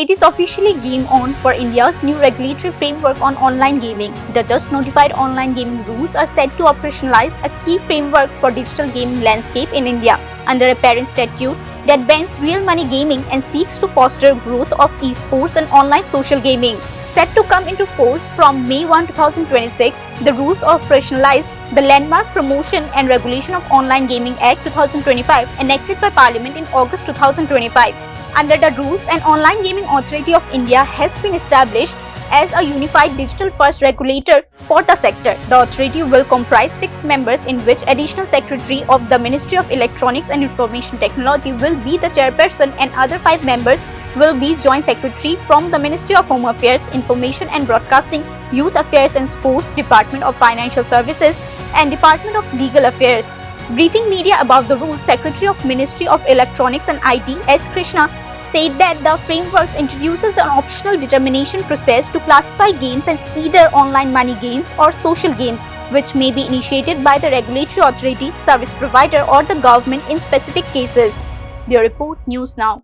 It is officially game on for India's new regulatory framework on online gaming. The just notified online gaming rules are set to operationalize a key framework for digital gaming landscape in India under a parent statute that bans real money gaming and seeks to foster growth of esports and online social gaming. Set to come into force from May 1, 2026, the rules operationalized the landmark Promotion and Regulation of Online Gaming Act 2025 enacted by Parliament in August 2025. Under the rules, an Online Gaming Authority of India has been established as a unified digital-first regulator for the sector. The authority will comprise 6 members, in which Additional Secretary of the Ministry of Electronics and Information Technology will be the chairperson, and other 5 members will be Joint Secretary from the Ministry of Home Affairs, Information and Broadcasting, Youth Affairs and Sports, Department of Financial Services, and Department of Legal Affairs. Briefing media about the rules, Secretary of Ministry of Electronics and IT S. Krishna said that the framework introduces an optional determination process to classify games as either online money games or social games, which may be initiated by the regulatory authority, service provider, or the government in specific cases. Bureau Report, News Now.